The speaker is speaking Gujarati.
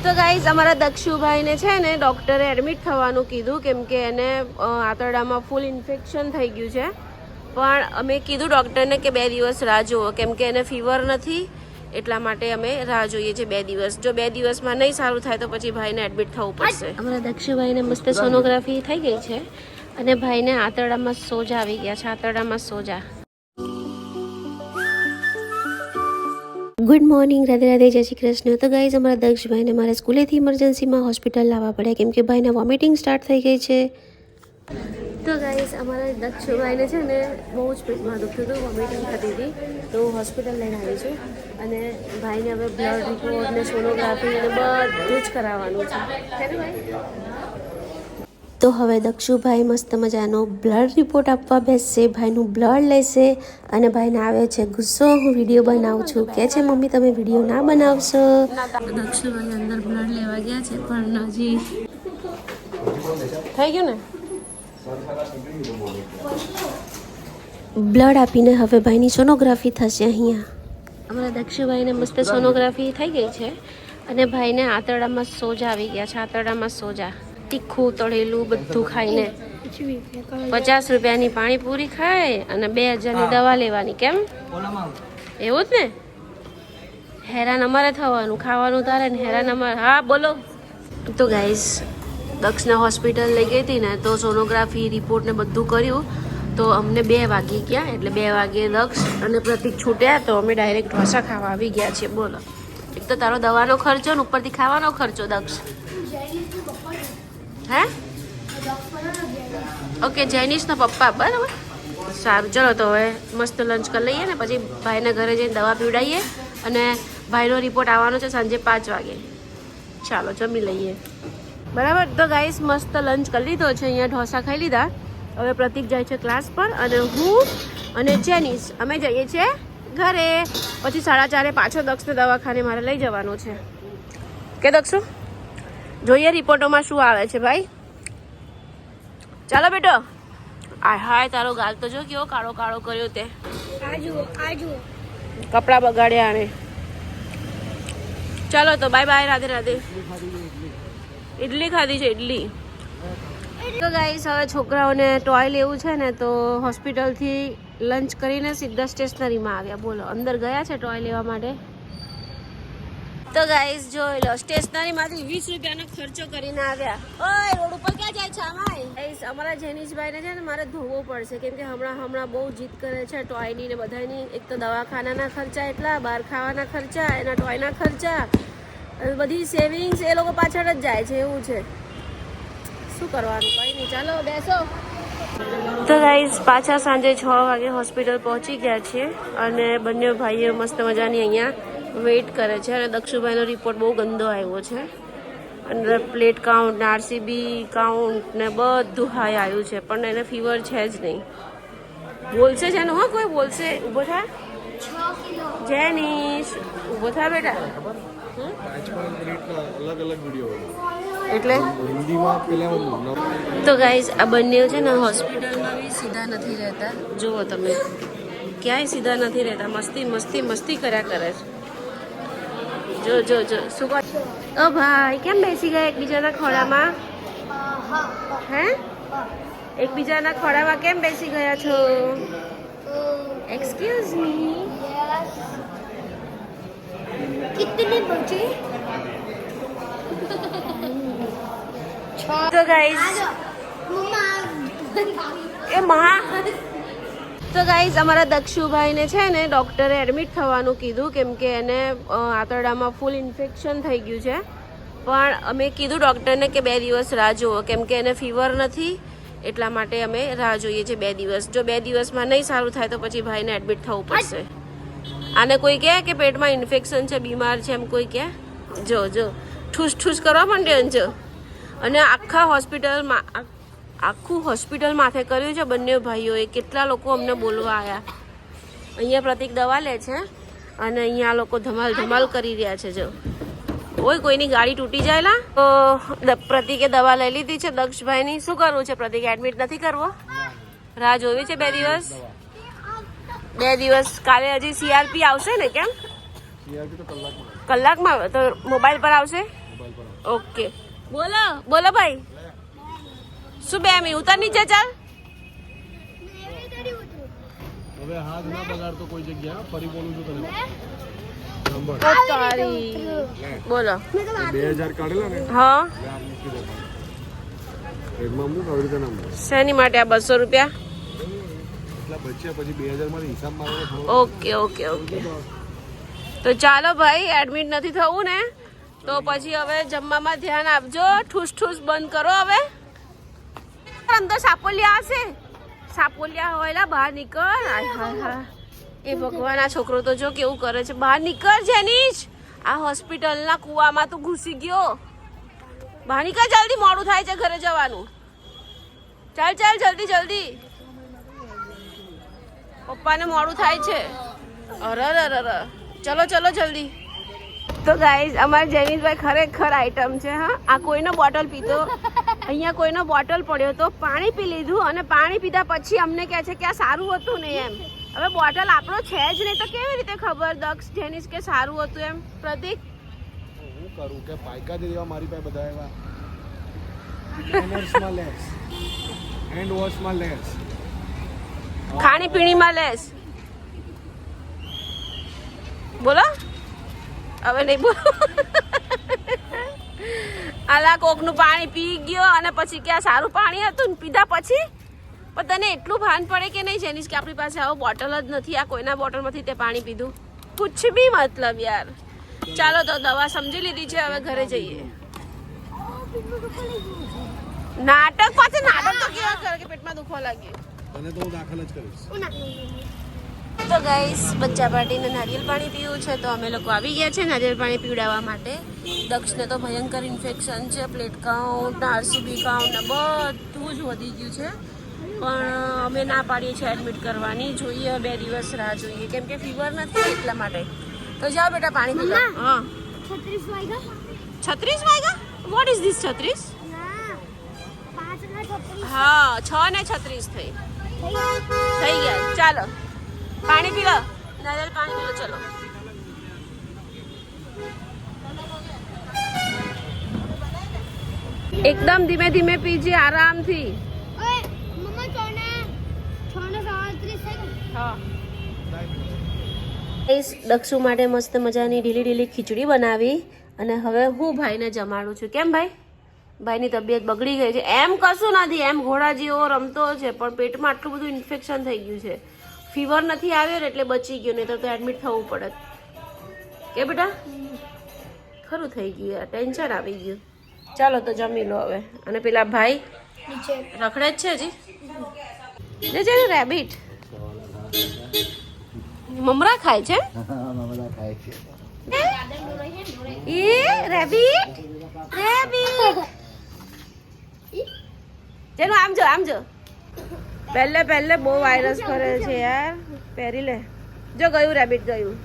તો ગાઈઝ અમારા દક્ષુભાઈને છે ને ડૉક્ટરે એડમિટ થવાનું કીધું કેમ કે એને આંતરડામાં ફૂલ ઇન્ફેક્શન થઈ ગયું છે. પણ અમે કીધું ડૉક્ટરને કે 2 દિવસ રાહ જુઓ કેમ કે એને ફીવર નથી, એટલા માટે અમે રાહ જોઈએ છે 2 દિવસ. જો 2 દિવસમાં નહીં સારું થાય તો પછી ભાઈને એડમિટ થવું પડશે. અમારા દક્ષુભાઈને મસ્ત સોનોગ્રાફી થઈ ગઈ છે અને ભાઈને આંતરડામાં સોજા આવી ગયા છે. આંતરડામાં સોજા. ગુડ મોર્નિંગ, રાધે રાધે, જય શ્રી કૃષ્ણ. તો ગાઈઝ અમારા દક્ષભાઈને મારે સ્કૂલેથી ઇમરજન્સીમાં હોસ્પિટલ લાવવા પડે કેમ કે ભાઈને વોમિટિંગ સ્ટાર્ટ થઈ ગઈ છે. તો ગાઈઝ અમારા દક્ષભાઈને છે ને બહુ જ પેટમાં દુખતું હતું, વોમિટિંગ થતી હતી, તો હોસ્પિટલ લઈને આવી છું. અને ભાઈને હવે બ્લડ રિપોર્ટ ને સોનોગ્રાફી અને બધું જ કરાવવાનું છે. તો હવે દક્ષુભાઈ મસ્ત મજાનો બ્લડ રિપોર્ટ આપવા બેસશે, ભાઈનું બ્લડ લેશે અને ભાઈને આવે છે ગુસ્સો, હું વિડીયો બનાવું છું. કે છે મમ્મી તમે વિડીયો ના બનાવશો. દક્ષુભાઈ અંદર બ્લડ લેવા ગયા છે પણ હજી થઈ ગયું ને. બ્લડ આપીને હવે ભાઈની સોનોગ્રાફી થશે. અહીંયા અમારા દક્ષુભાઈને મસ્ત સોનોગ્રાફી થઈ ગઈ છે અને ભાઈને આંતરડામાં સોજા આવી ગયા છે. આંતરડામાં સોજા, તીખું તળેલું બધું ખાઈને 50 રૂપિયાની પાણીપુરી ખાય અને 2000ની દવા લેવાની. કેમ એવું જ ને? હેરાન અમારે થવાનું, ખાવાનું તારે ને હેરાન અમારે. હા બોલો. તો ગાઈઝ દક્ષના હોસ્પિટલ લઈ ગઈ હતી ને તો સોનોગ્રાફી રિપોર્ટ ને બધું કર્યું તો અમને 2 વાગી ગયા. એટલે 2 વાગે દક્ષ અને પ્રતિક છૂટ્યા તો અમે ડાયરેક્ટ ઢોસા ખાવા આવી ગયા છીએ. બોલો, એક તો તારો દવાનો ખર્ચો ને ઉપરથી ખાવાનો ખર્ચો. દક્ષ હે ઓકે, જૈનિશનો પપ્પા. બરાબર, સારું. ચલો તો હવે મસ્ત લંચ કરી લઈએ ને પછી ભાઈને ઘરે જઈને દવા પીવડાવીએ અને ભાઈનો રિપોર્ટ આવવાનો છે સાંજે 5 વાગે. ચાલો જમી લઈએ. બરાબર. તો ગાઈસ મસ્ત લંચ કરી લીધો છે. અહીંયા ઢોસા ખાઈ લીધા. હવે પ્રતિક જાય છે ક્લાસ પર અને હું અને જેનિશ અમે જઈએ છીએ ઘરે. પછી 4:30 પાછો દક્ષને દવાખાને મારે લઈ જવાનું છે. કે દક્ષુ જોઈએ રિપોર્ટોમાં શું આવે છે ભાઈ. ચાલો બેટો. આ હાય તારો ગાલ તો જો કેવો કાળો કાળો કર્યો તે. કપડા બગાડ્યા આને. ચાલો તો બાય બાય, રાધે રાધે. ઇડલી ખાધી છે, ઇડલી. તો ગાઈસ હવે છોકરાઓને ટોય લેવું છે ને તો હોસ્પિટલથી લંચ કરીને સીધા સ્ટેશનરીમાં આવ્યા. બોલો, અંદર ગયા છે ટોય લેવા માટે. તો ગાઈસ જોઈ લો, સ્ટેશનરીમાંથી 20 રૂપિયાનો ખર્ચો કરીને આવ્યા. ઓય રોડ ઉપર ક્યાં જાય છે આમાય? ગાઈસ અમારા જેનિશભાઈને છે ને મારે ધોવો પડશે કેમ કે હમણાં બહુ જીદ કરે છે ટોયની ને બધાની. એક તો દવાખાનાના ખર્ચા એટલા, બહાર ખાવાના ખર્ચા, એના ટોયના ખર્ચા, બધી સેવિંગ્સ એ લોકો પાછળ જ જાય છે. એવું છે, શું કરવાનું, કંઈ નહીં. ચાલો બેસો. તો ગાઈસ પાછા સાંજે 6 વાગે હોસ્પિટલ પહોંચી ગયા છીએ અને બંને ભાઈઓ મસ્ત મજાની અહીંયા વેઇટ કરે છે. અને દક્ષુભાઈનો રિપોર્ટ બહુ ગંદો આવ્યો છે. અંદર પ્લેટ કાઉન્ટ ને આરસીબી કાઉન્ટ ને બધું હાઈ આવ્યું છે પણ એને ફીવર છે જ નહીં. બોલશે છે ને? હા કોઈ બોલશે. ઊભો થા જેનિશ, ઊભો થા બેટા. એટલે તો ગાઈઝ આ બંને છે ને હોસ્પિટલમાં બી સીધા નથી રહેતા. જુઓ તમે, ક્યાંય સીધા નથી રહેતા. મસ્તી મસ્તી મસ્તી કર્યા કરે છે. જો જો જો શું કહો? ઓ ભાઈ કેમ બેસી ગયા એકબીજાના ખોળામાં? હે, એકબીજાના ખોળામાં કેમ બેસી ગયા છો? એક્સક્યુઝ મી, કિતની બચી? તો ગાઈઝ એ માં તો ગાઈઝ અમારા દક્ષુભાઈને છે ને ડૉક્ટરે એડમિટ થવાનું કીધું કેમ કે એને આંતરડામાં ફૂલ ઇન્ફેક્શન થઈ ગયું છે. પણ અમે કીધું ડૉક્ટરને કે 2 દિવસ રાહ જુઓ કેમ કે એને ફીવર નથી, એટલા માટે અમે રાહ જોઈએ છે 2 દિવસ. જો 2 દિવસમાં નહીં સારું થાય તો પછી ભાઈને એડમિટ થવું પડશે. આને કોઈ કહે કે પેટમાં ઇન્ફેક્શન છે, બીમાર છે એમ કોઈ કહે? જો જો ઠૂસ ઠૂસ કરવા માંડ્યો જો. અને આખું હોસ્પિટલ માથે કર્યું છે બંને ભાઈઓએ. કેટલા લોકો અમને બોલવા આવ્યા. અહીંયા પ્રતિક દવા લે છે અને અહીંયા લોકો ધમાલ ધમાલ કરી રહ્યા છે. જો ઓય કોઈની ગાડી તૂટી જાયલા. તો પ્રતિકે દવા લઈ લીધી છે દક્ષભાઈની. શું કરવું છે પ્રતિક? એડમિટ નથી કરવો? રાહ જોવી છે 2 દિવસ. 2 દિવસ કાલે હજી સીઆરપી આવશે ને? કેમ કલાકમાં? તો મોબાઈલ પર આવશે. ઓકે બોલો બોલો ભાઈ શું 2 મિનિટ ઉતાર નીચે ચાલ હવે હાથ ના બગાડતો કોઈ જગ્યા ફરી બોલું છું તને બોલો 2000 કાઢેલા ને હા એમાં હું કઈ રીતે નામ શેની માટે આ 200 રૂપિયા એટલા બચ્યા પછી 2000 માંથી હિસાબ મારવાનો ઓકે ઓકે ઓકે તો ચાલો ભાઈ એડમિટ નથી થવું ને તો પછી હવે જમવામાં ધ્યાન આપજો ઠૂસ ઠૂસ બંધ કરો હવે અંદર સાપોલિયા હશે સાપોલિયા હોયલા બહાર નીકળ હાય હાય હા એ ભગવાન આ છોકરો તો જો કેવું કરે છે બહાર નીકળ જેનીશ આ હોસ્પિટલના કૂવામાં તું ઘૂસી ગયો બહાર નીકળ જલ્દી મોડું થાય છે ઘરે જવાનું ચાલ ચાલ જલ્દી જલ્દી પપ્પાને મોડું થાય છે અરે ચલો ચલો જલ્દી તો ગાઈઝ અમારા જેનીશભાઈ ખરેખર આઈટમ છે હા આ કોઈનો બોટલ પીતો અહીંયા કોઈનો બોટલ પડ્યો તો પાણી પી લીધું અને પાણી પીધા પછી અમને કહે છે કે આ સારું હતું નહીં એમ હવે બોટલ આપણો છે જ નહીં તો કેવી રીતે ખબર દક્ષ જેનીશ કે સારું હતું એમ પ્રતિક હું કરું કે પાયકા દે દેવા મારી પાસે બધા એવા મેનર્સમાં લેસ હેન્ડ વોશમાં લેસ ખાણીપીણીમાં લેસ બોલો હવે નહીં બોલો આલા કોકનું પાણી પી ગયો અને પછી કે આ સારું પાણી હતું ને પીધા પછી પણ તને એટલું ભાન પડે કે નહીં જેનીશ કે આપણી પાસે આવો બોટલ જ નથી આ કોઈના બોટલમાંથી તે પાણી પીધું કુછ બી મતલબ યાર ચાલો તો દવા સમજી લીધી છે હવે ઘરે જઈએ નાટક પાછળ નાટક તો કેવા કરે કે પેટમાં દુખવા લાગ્યું તને તો હું દાખલ જ કરીશ તો ગાઈસ બચ્ચા પાર્ટીને નારિયેલ પાણી પીવું છે તો અમે લોકો આવી ગયા છે નારિયેલ પાણી પીવડાવવા માટે દક્ષને તો ભયંકર ઇન્ફેક્શન છે પ્લેટ કાઉન્ટ આરસીબી કાઉન્ટ ને બધું જ વધી ગયું છે પણ અમે ના પાડીએ છીએ એડમિટ કરવાની જોઈએ 2 દિવસ રાહ જોઈએ કેમ કે ફીવર નથી એટલા માટે તો જાઓ બેટા પાણી પીવા હા 36 વાગ્યા વોટ ઇઝ ધીસ 36 હા 6 ને 36 થઈ ગયા ચાલો પાણી પી લો નારિયેલ પાણી પી લો ચલો એકદમ ધીમે ધીમે પીજે આરામથી દક્ષુ માટે મસ્ત મજાની ઢીલી ખીચડી બનાવી અને હવે હું ભાઈને જમાડું છું કેમ ભાઈની તબિયત બગડી ગઈ છે એમ કશું નથી એમ ઘોડા જેવો રમતો છે પણ પેટમાં આટલું બધું ઇન્ફેક્શન થઈ ગયું છે ફીવર નથી આવ્યો ને એટલે બચી ગયો નહીં તો એડમિટ થવું પડે કે બેટા ખરું થઈ ગયું યાર ટેન્શન આવી ગયું ચાલો તો જમી લો હવે અને પેલા ભાઈ રખડે જ છે હજી જે રેબિટ મમરા ખાય છે એ રેબિટ ચલો આમ જો પહેલે બહુ વાયરસ ફરે છે યાર પહેરી લે જો ગયું રેબિટ ગયું